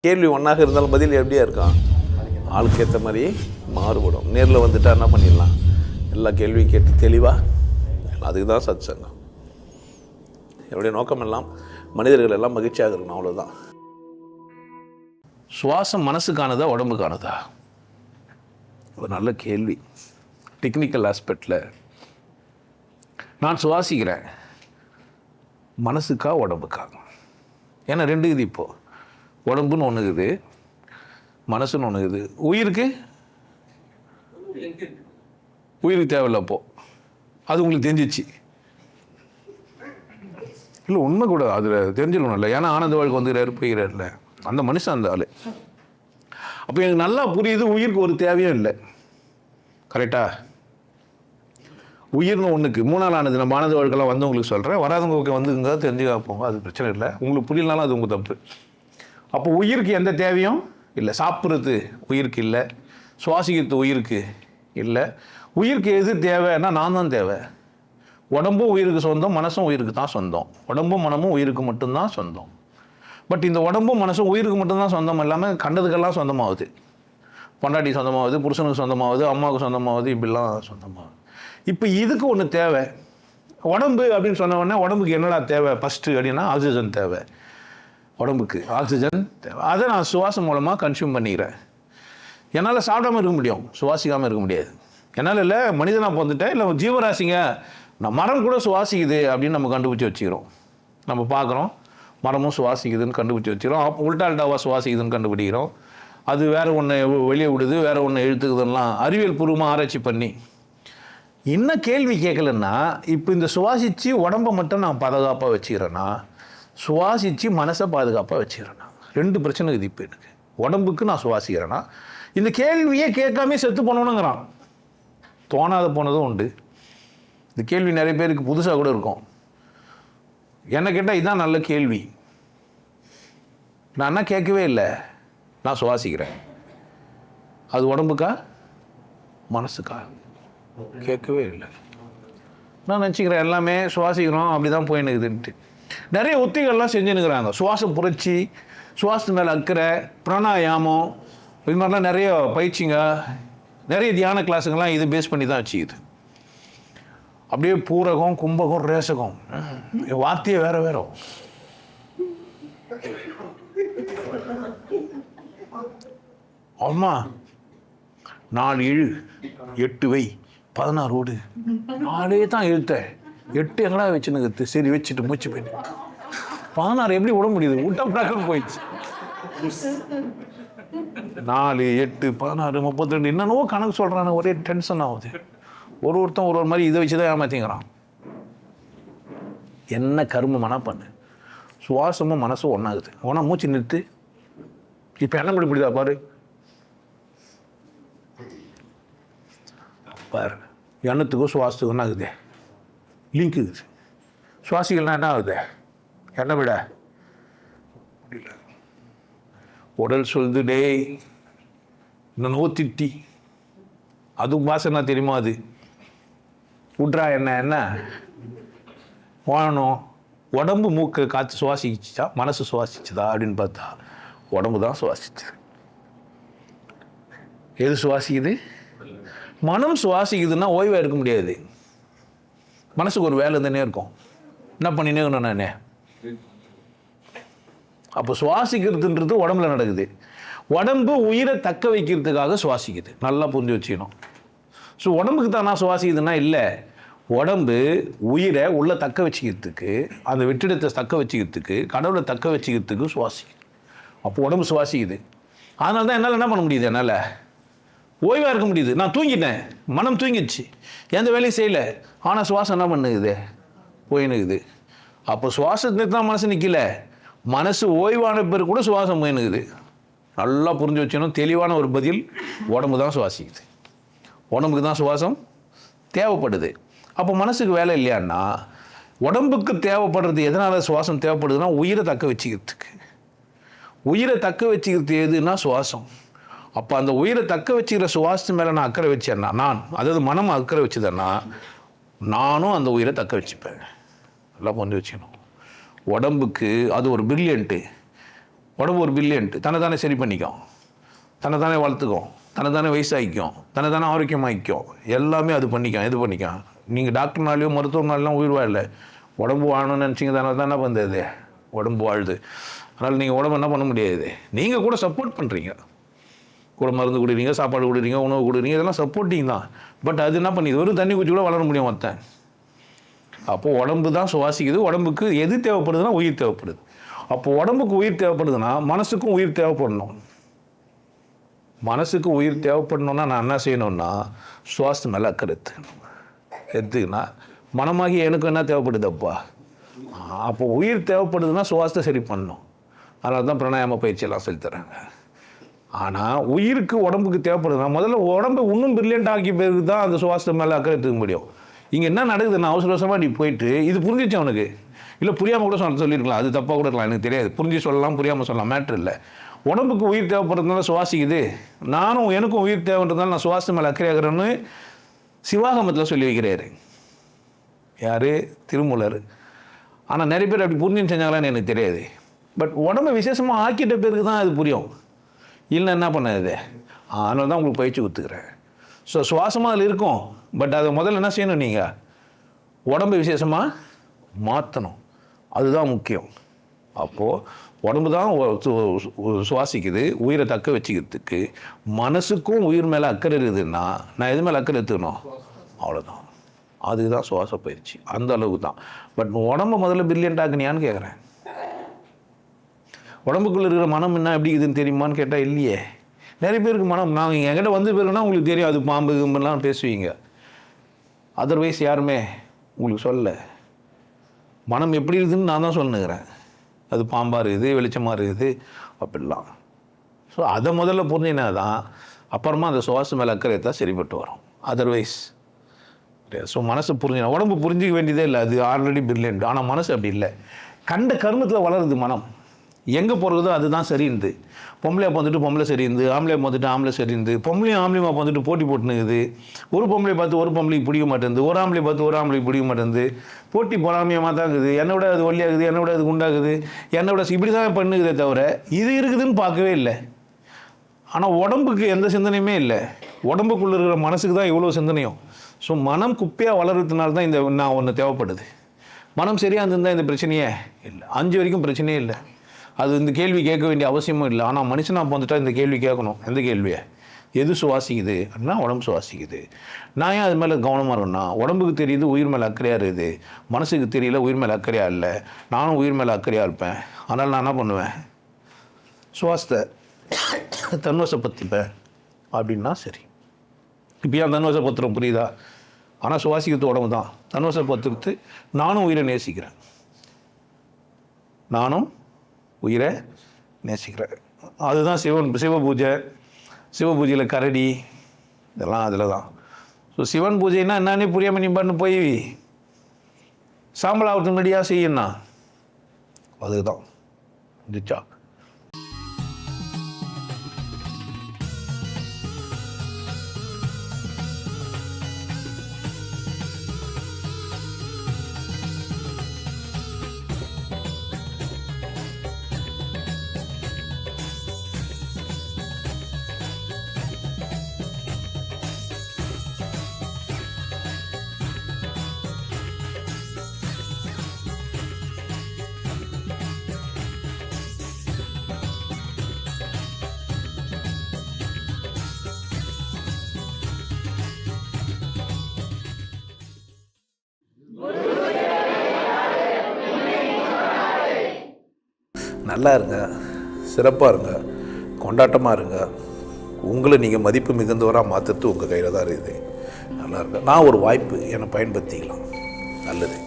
கேள்வி ஒன்றாக இருந்தாலும் பதில் எப்படியா இருக்கான், ஆளுக்கு ஏற்ற மாதிரி மாறுபடும். நேரில் வந்துட்டால் என்ன பண்ணிடலாம், எல்லா கேள்வியும் கேட்டு தெளிவாக. அதுக்கு தான் சத் சங்கம். என்னுடைய நோக்கம் எல்லாம் மனிதர்கள் எல்லாம் மகிழ்ச்சியாக இருக்கணும், அவ்வளோதான். சுவாசம் மனசுக்கானதா உடம்புக்கானதா? ஒரு நல்ல கேள்வி. டெக்னிக்கல் ஆஸ்பெக்டில் நான் சுவாசிக்கிறேன், மனசுக்கா உடம்புக்கா? ஏன்னா ரெண்டு இது. இப்போது உடம்புன்னு ஒன்று இருக்குது, மனசுன்னு ஒன்று இருக்குது. உயிருக்கு தேவையில்லை. அப்போது அது உங்களுக்கு தெரிஞ்சிச்சு இல்லை? உண்மை கூட அதில் தெரிஞ்சுக்கணும் இல்லை? ஏன்னா ஆனந்த வாழ்க்கை வந்துக்கிறாரு போய்கிறாருல அந்த மனுஷன், அந்த ஆள். அப்போ எனக்கு நல்லா புரியுது, உயிருக்கு ஒரு தேவையும் இல்லை. கரெக்டா? உயிர்னு ஒன்றுக்கு மூணால் ஆனது. நம்ம ஆனந்த வாழ்க்கைலாம் வந்து உங்களுக்கு சொல்கிறேன், வராதவங்க ஓகே வந்துங்க தெரிஞ்சுக்க போங்க, அது பிரச்சனை இல்லை. உங்களுக்கு புரியலனாலும் அது உங்கள் தப்பு. அப்போ உயிருக்கு எந்த தேவையும் இல்லை. சாப்பிட்றது உயிருக்கு இல்லை, சுவாசிக்கிறது உயிருக்கு இல்லை. உயிருக்கு எது தேவைன்னா நான் தான் தேவை. உடம்பும் உயிருக்கு சொந்தம், மனசும் உயிருக்கு தான் சொந்தம். உடம்பும் மனமும் உயிருக்கு மட்டும்தான் சொந்தம். பட் இந்த உடம்பும் மனசும் உயிருக்கு மட்டும்தான் சொந்தம் இல்லாமல் கண்டதுக்கெல்லாம் சொந்தமாகுது. பொண்டாட்டி சொந்தமாகுது, புருஷனுக்கு சொந்தமாகுது, அம்மாவுக்கு சொந்தமாகுது, இப்படிலாம் சொந்தமாகுது. இப்போ இதுக்கு ஒன்று தேவை. உடம்பு அப்படின்னு சொன்ன உடனே உடம்புக்கு என்னடா தேவை ஃபஸ்ட்டு அப்படின்னா ஆக்சிஜன் தேவை. உடம்புக்கு ஆக்சிஜன் தேவை. அதை நான் சுவாசம் மூலமாக கன்சியூம் பண்ணிக்கிறேன். என்னால் சாப்பிடாமல் இருக்க முடியும், சுவாசிக்காமல் இருக்க முடியாது. என்னால் இல்லை, மனிதனாக பிறந்துட்டேன், இல்லை ஜீவராசிங்க, நான் மரம் கூட சுவாசிக்குது அப்படின்னு நம்ம கண்டுபிடிச்சி வச்சுக்கிறோம். நம்ம பார்க்குறோம், மரமும் சுவாசிக்குதுன்னு கண்டுபிடிச்சி வச்சுக்கிறோம். உல்டால்டாவாக சுவாசிக்குதுன்னு கண்டுபிடிக்கிறோம். அது வேறு ஒன்று வெளியே விடுது, வேறு ஒன்று இழுத்துக்குதுன்னெலாம் அறிவியல் பூர்வமாக ஆராய்ச்சி பண்ணி இன்னும் கேள்வி கேட்கலன்னா, இப்போ இந்த சுவாசித்து உடம்பை மட்டும் நான் பாதுகாப்பாக வச்சுக்கிறேன்னா, சுவாசித்து மனசை பாதுகாப்பாக வச்சுக்கிறேன்னா, ரெண்டு பிரச்சனை இது. இப்போ எனக்கு உடம்புக்கு நான் சுவாசிக்கிறேன்னா, இந்த கேள்வியே கேட்காமே செத்து போனோனுங்கிறான். தோணாத போனதும் உண்டு. இந்த கேள்வி நிறைய பேருக்கு புதுசாக கூட இருக்கும். என்ன கேட்டால் இதுதான் நல்ல கேள்வி. நான் என்ன கேட்கவே இல்லை, நான் சுவாசிக்கிறேன். அது உடம்புக்கா மனசுக்கா? கேட்கவே இல்லை. நான் நினச்சிக்கிறேன் எல்லாமே சுவாசிக்கிறோம், அப்படி தான் போயின்னுக்குதுன்ட்டு. நிறைய உத்திகள்லாம் செஞ்சுன்னுக்குறாங்க. சுவாசம் புரட்சி, சுவாசத்து மேலே அக்கறை, பிராணாயாமம், இது மாதிரிலாம் நிறைய பயிற்சிங்க, நிறைய தியான கிளாஸுங்கெல்லாம் இது பேஸ் பண்ணி தான் வச்சுக்குது. அப்படியே பூரகம், கும்பகம், ரேசகம், வார்த்தையே வேற வேற. அம்மா 4 இழு 8 வை 16 ஓடு, 4 தான் இழுத்த, 8 எங்கடா வச்சுன்னு? சரி வச்சுட்டு மூச்சு போயிட்டு 16 எப்படி விட முடியுது? விட்டா பிரக்கம் போயிடுச்சு. 4 8 16 32 என்னென்னவோ கணக்கு சொல்கிறான. ஒரே டென்ஷன் ஆகுது. ஒருத்தன் ஒரு மாதிரி இதை வச்சு தான் ஏமாத்திங்கிறான். என்ன கருமமானா பண்ணு. சுவாசமும் மனசும் ஒன்றாகுது. ஒன்றா மூச்சு நிறுத்து. இப்போ என்ன பண்ணி முடியுதா பாரு பாரு. எண்ணத்துக்கும் சுவாசத்துக்கும் என்ன ஆகுது? லிங்க் இருக்குது. சுவாசிகள்னா என்ன ஆகுது? என்ன விட முடியல. உடல் சொல்லுது, டேய் இன்னும் திட்டி, அதுவும் வாசனை தெரியுமா? அது விட்றா என்ன என்ன வாழணும். உடம்பு மூக்கை காற்று சுவாசிச்சா மனசு சுவாசிச்சுதா அப்படின்னு பார்த்தா உடம்பு தான் சுவாசிச்சுது. எது சுவாசிக்குது? மனம் சுவாசிக்குதுன்னா ஓய்வாக இருக்க முடியாது. மனசுக்கு ஒரு வேலை இருந்தே இருக்கும். என்ன பண்ணினே இருக்கணும் நானே. அப்போ சுவாசிக்கிறதுன்றது உடம்புல நடக்குது. உடம்பு உயிரை தக்க வைக்கிறதுக்காக சுவாசிக்குது. நல்லா புரிஞ்சு வச்சுக்கணும். ஸோ உடம்புக்கு தான் நான் சுவாசிக்குதுன்னா இல்லை, உடம்பு உயிரை உள்ள தக்க வச்சுக்கிறதுக்கு, அந்த வெற்றிடத்தை தக்க வச்சுக்கிறதுக்கு, கடவுளை தக்க வச்சுக்கிறதுக்கு சுவாசிக்குது. அப்போ உடம்பு சுவாசிக்குது. அதனால தான் என்னால் என்ன பண்ண முடியுது? என்னால் ஓய்வாக இருக்க முடியுது. நான் தூங்கிட்டேன், மனம் தூங்கிடுச்சு, எந்த வேலையும் செய்யலை. ஆனால் சுவாசம் என்ன பண்ணுது? போயின்னுக்குது. அப்போ சுவாசத்துக்கு தான் மனசு நிற்கல, மனசு ஓய்வான பேர் கூட சுவாசம் போயின்னுக்குது. நல்லா புரிஞ்சு வச்சணும். தெளிவான ஒரு பதில், உடம்பு தான் சுவாசிக்குது. உடம்புக்கு தான் சுவாசம் தேவைப்படுது. அப்போ மனசுக்கு வேலை இல்லையான்னா, உடம்புக்கு தேவைப்படுறது எதனால் சுவாசம் தேவைப்படுதுன்னா உயிரை தக்க வச்சுக்கிறதுக்கு. உயிரை தக்க வச்சுக்கிறது எதுன்னா சுவாசம். அப்போ அந்த உயிரை தக்க வச்சுக்கிற சுவாசத்து மேலே நான் அக்கறை வச்சேன்னா, நான் அதாவது மனம் அக்கறை வச்சுதேன்னா, நானும் அந்த உயிரை தக்க வச்சுப்பேன். நல்லா புரிஞ்சு வச்சுக்கணும். உடம்புக்கு அது ஒரு பிரில்லியன்ட்டு. உடம்பு ஒரு பில்லியன்ட்டு தன்னை சரி பண்ணிக்கும், தன்னை வளர்த்துக்கும், தன்னை வயசாகிக்கும், தன்னை ஆரோக்கியமாகிக்கும், எல்லாமே அது பண்ணிக்கும். எது பண்ணிக்கும்? நீங்கள் டாக்டர்னாலையோ மருத்துவனாலையும் உயிர் வாழல, உடம்பு வாழணும்னு நினச்சிங்க தானே தான் என்ன பண்ணுறது, உடம்பு வாழுது. அதனால் நீங்கள் உடம்பு என்ன பண்ண முடியாது, நீங்கள் கூட சப்போர்ட் பண்ணுறீங்க, கூட மருந்து கொடுக்குறீங்க, சாப்பாடு கொடுக்குறீங்க, உணவு கொடுக்குறீங்க, இதெல்லாம் சப்போர்ட்டிங் தான். பட் அது என்ன பண்ணிது, ஒரு தண்ணி குச்சி கூட வளர முடியும் மொத்தம். அப்போது உடம்பு தான் சுவாசிக்குது. உடம்புக்கு எது தேவைப்படுதுன்னா உயிர் தேவைப்படுது. அப்போ உடம்புக்கு உயிர் தேவைப்படுதுன்னா மனசுக்கும் உயிர் தேவைப்படணும். மனசுக்கு உயிர் தேவைப்படணும்னா நான் என்ன செய்யணும்னா சுவாசத்து மேலே அக்கறை எடுத்துக்கினா மனமாகி எனக்கு என்ன தேவைப்படுதுப்பா. அப்போ உயிர் தேவைப்படுதுன்னா சுவாசத்தை சரி பண்ணணும். அதனால தான் பிராணாயாம பயிற்சியெல்லாம் சொல்லித்தராங்க. ஆனால் உயிருக்கு உடம்புக்கு தேவைப்படுதுன்னா முதல்ல உடம்பை இன்னும் பிரில்லியண்ட் ஆக்கி பிறகு தான் அந்த சுவாசத்தை மேலே அக்கறை எடுத்துக்க முடியும். இங்கே என்ன நடக்குதுன்னா அவசர அவசரமாக நீ போயிட்டு இது புரிஞ்சிச்சு அவனுக்கு, இல்லை புரியாமல் கூட சொல்லியிருக்கலாம், அது தப்பாக கூட இருக்கலாம், எனக்கு தெரியாது, புரிஞ்சு சொல்லலாம் புரியாமல் சொல்லலாம், மேட்ரு இல்லை. உடம்புக்கு உயிர் தேவைப்படுறதுனால சுவாசிக்குது, நானும் எனக்கும் உயிர் தேவைன்றதுனால நான் சுவாசத்து மேலே அக்கறையாகிறேன்னு சிவாகமத்தில் சொல்லி வைக்கிறாரு. யார்? திருமூலர். ஆனால் நிறைய பேர் அப்படி புரிஞ்சுன்னு செஞ்சாங்களான்னு எனக்கு தெரியாது. பட் உடம்பை விசேஷமாக ஆக்கிட்ட பேருக்கு தான் அது புரியும். இல்லை என்ன பண்ணது, அதனால தான் உங்களுக்கு பயிற்சி கொடுத்துக்கிறேன். ஸோ சுவாசமாக அதில் இருக்கும். பட் அதை முதல்ல என்ன செய்யணும், நீங்கள் உடம்பு விசேஷமாக மாற்றணும். அதுதான் முக்கியம். அப்போது உடம்பு தான் சுவாசிக்குது, உயிரை தக்க வச்சுக்கிறதுக்கு. மனசுக்கும் உயிர் மேலே அக்கறை இருக்குதுன்னா நான் எது மேலே அக்கறை எடுத்துக்கணும், அவ்வளோதான். அதுதான் சுவாச பயிற்சி, அந்த அளவுக்கு தான். பட் உடம்பை முதல்ல பிரில்லியன்ட் ஆக்குனியான்னு கேட்குறேன். உடம்புக்குள்ளே இருக்கிற மனம் என்ன எப்படி இதுன்னு தெரியுமான்னு கேட்டால் இல்லையே. நிறைய பேருக்கு மனம், நாங்கள் என்கிட்ட வந்து போயிருக்கோன்னா உங்களுக்கு தெரியும், அது பாம்பு கும்பெல்லாம் பேசுவீங்க. அதர்வைஸ் யாருமே உங்களுக்கு சொல்லலை. மனம் எப்படி இருக்குதுன்னு நான் தான் சொல்லுங்கிறேன். அது பாம்பாக இருக்குது, வெளிச்சமாக இருக்குது, அப்படிலாம். ஸோ அதை முதல்ல புரிஞ்சினா தான் அப்புறமா அந்த சுவாசம் மேலே அக்கறை தான் சரிப்பட்டு வரும். அதர்வைஸ் ஸோ மனசு புரிஞ்சினா, உடம்பு புரிஞ்சிக்க வேண்டியதே இல்லை, அது ஆல்ரெடி பிரில்லியன்ட். ஆனால் மனசு அப்படி இல்லை. கண்ட கர்மத்தில் வளருது மனம். எங்கே போகிறதோ அதுதான் சரிந்து. பொம்பளையாக பார்த்துட்டு பொம்பளை சரிந்து, ஆம்பளையாக பார்த்துட்டு ஆம்பளை சரிந்து, பொம்பளையும் ஆம்பளையுமா பார்த்துட்டு போட்டி போட்டுனுக்குது. ஒரு பொம்பளை பார்த்து ஒரு பொம்பளைக்கு பிடிக்க மாட்டேங்குது, ஒரு ஆம்பளை பார்த்து ஒரு ஆம்பளைக்கு பிடிக்க மாட்டேங்குது. போட்டி பொறாமையமாக தான் இருக்குது. என்னை விட அது ஒல்லியாகுது, என்னை விட அது குண்டாகுது, என்னை விட இப்படி தான் பண்ணுக்குதே தவிர இது இருக்குதுன்னு பார்க்கவே இல்லை. ஆனால் உடம்புக்கு எந்த சிந்தனையுமே இல்லை. உடம்புக்குள்ளே இருக்கிற மனசுக்கு தான் இவ்வளோ சிந்தனையும். ஸோ மனம் குப்பையாக வளர்கிறதுனால தான் இந்த நான் ஒன்று தேவைப்படுது. மனம் சரியாக இருந்திருந்தால் இந்த பிரச்சனையே இல்லை. 5 வரைக்கும் பிரச்சனையே இல்லை. அது இந்த கேள்வி கேட்க வேண்டிய அவசியமும் இல்லை. ஆனால் மனுஷனாக வந்துட்டால் இந்த கேள்வி கேட்கணும். எந்த கேள்வியை? எது சுவாசிக்குது அப்படின்னா உடம்பு சுவாசிக்குது. நான் ஏன் அது மேலே கவனமாக இருக்கணும்னா, உடம்புக்கு தெரியுது உயிர் மேலே அக்கறையாக இருக்குது, மனசுக்கு தெரியல உயிர் மேலே அக்கறையாக இல்லை. நானும் உயிர் மேலே அக்கறையாக இருப்பேன். அதனால் நான் என்ன பண்ணுவேன், சுவாசத்தை தன்வசப்படுத்திப்பேன் அப்படின்னா சரி. இப்போ ஏன் தன்வசப்படுத்துகிறோம் புரியுதா? ஆனால் சுவாசிக்கிறது உடம்பு தான். தன்வசப்படுத்துறது நானும் உயிரை நேசிக்கிறேன், நானும் உயிரை நேசிக்கிறேன். அதுதான் சிவ பூஜையில் கரடி இதெல்லாம் அதில் தான். ஸோ சிவன் பூஜைன்னா என்னன்னே புரியாமல் நீ பண்ணு போய் சாம்பல் ஆகிறதுக்கு முன்னாடியாக செய்யணும். அதுதான் இருந்துச்சா. நல்லா இருங்க, சிறப்பாக இருங்க, கொண்டாட்டமாக இருங்க. உங்களை நீங்கள் மதிப்பு மிகுந்தவராக மாற்றுறது உங்கள் கையில் தான் இருக்குது. நல்லா இருங்க. நான் ஒரு வாய்ப்பு என்னை பயன்படுத்திக்கலாம். நல்லது.